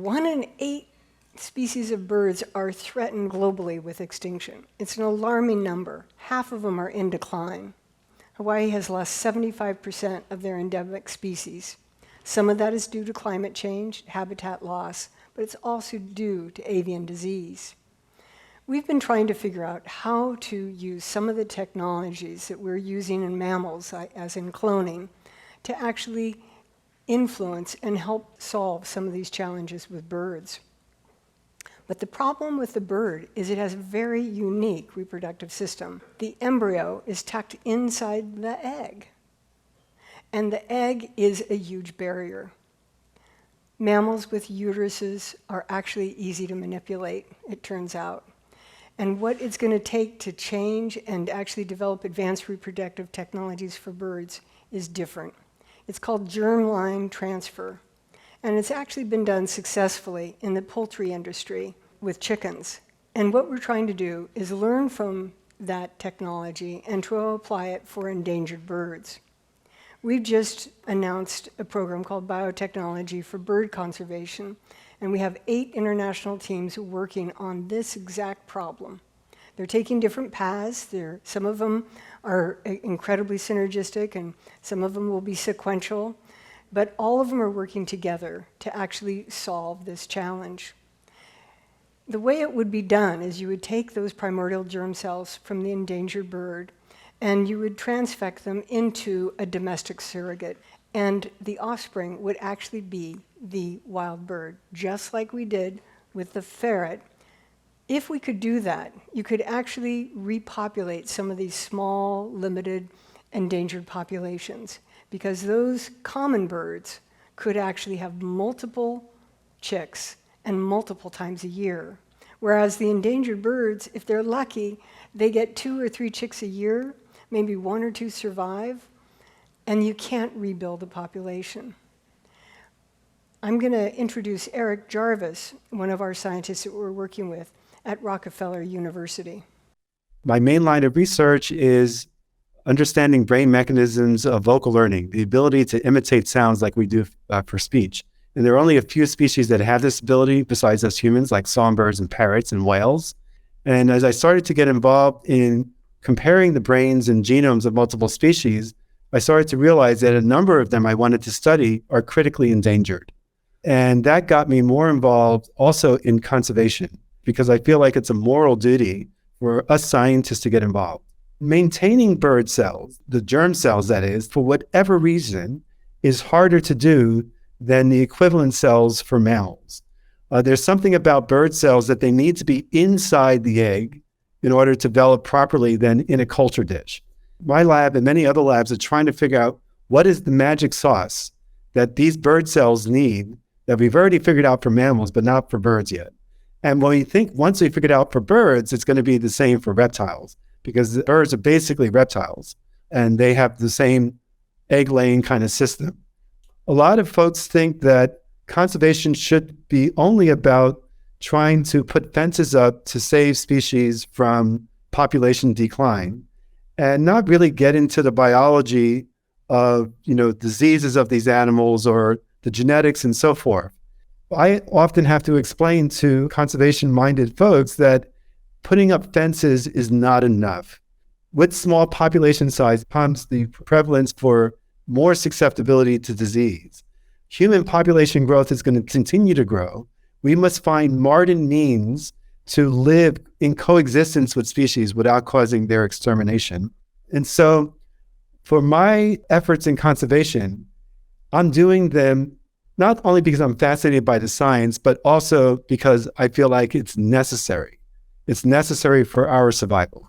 1 in 8 species of birds are threatened globally with extinction. It's an alarming number. Half of them are in decline. Hawaii has lost 75% of their endemic species. Some of that is due to climate change, habitat loss, but it's also due to avian disease. We've been trying to figure out how to use some of the technologies that we're using in mammals, as in cloning, to actually influence and help solve some of these challenges with birds. But the problem with the bird is it has a very unique reproductive system. The embryo is tucked inside the egg, and the egg is a huge barrier. Mammals with uteruses are actually easy to manipulate, it turns out. And what it's going to take to change and actually develop advanced reproductive technologies for birds is different. It's called germline transfer. And it's actually been done successfully in the poultry industry with chickens. And what we're trying to do is learn from that technology and to apply it for endangered birds. We've just announced a program called Biotechnology for Bird Conservation, and we have 8 international teams working on this exact problem. They're taking different paths. Some of them are incredibly synergistic, and some of them will be sequential. But all of them are working together to actually solve this challenge. The way it would be done is you would take those primordial germ cells from the endangered bird and you would transfect them into a domestic surrogate. And the offspring would actually be the wild bird, just like we did with the ferret. If we could do that, you could actually repopulate some of these small, limited, endangered populations, because those common birds could actually have multiple chicks and multiple times a year. Whereas the endangered birds, if they're lucky, they get 2 or 3 chicks a year, maybe 1 or 2 survive, and you can't rebuild the population. I'm going to introduce Eric Jarvis, one of our scientists that we're working with at Rockefeller University. My main line of research is understanding brain mechanisms of vocal learning, the ability to imitate sounds like we do for speech. And there are only a few species that have this ability besides us humans, like songbirds and parrots and whales. And as I started to get involved in comparing the brains and genomes of multiple species, I started to realize that a number of them I wanted to study are critically endangered. And that got me more involved also in conservation, because I feel like it's a moral duty for us scientists to get involved. Maintaining bird cells, the germ cells that is, for whatever reason, is harder to do than the equivalent cells for mammals. There's something about bird cells that they need to be inside the egg in order to develop properly than in a culture dish. My lab and many other labs are trying to figure out what is the magic sauce that these bird cells need that we've already figured out for mammals, but not for birds yet. And when we think once we figured out for birds, it's going to be the same for reptiles, because the birds are basically reptiles and they have the same egg-laying kind of system. A lot of folks think that conservation should be only about trying to put fences up to save species from population decline and not really get into the biology of, diseases of these animals or the genetics and so forth. I often have to explain to conservation-minded folks that putting up fences is not enough. With small population size comes the prevalence for more susceptibility to disease. Human population growth is going to continue to grow. We must find modern means to live in coexistence with species without causing their extermination. And so for my efforts in conservation, I'm doing them not only because I'm fascinated by the science, but also because I feel like it's necessary. It's necessary for our survival.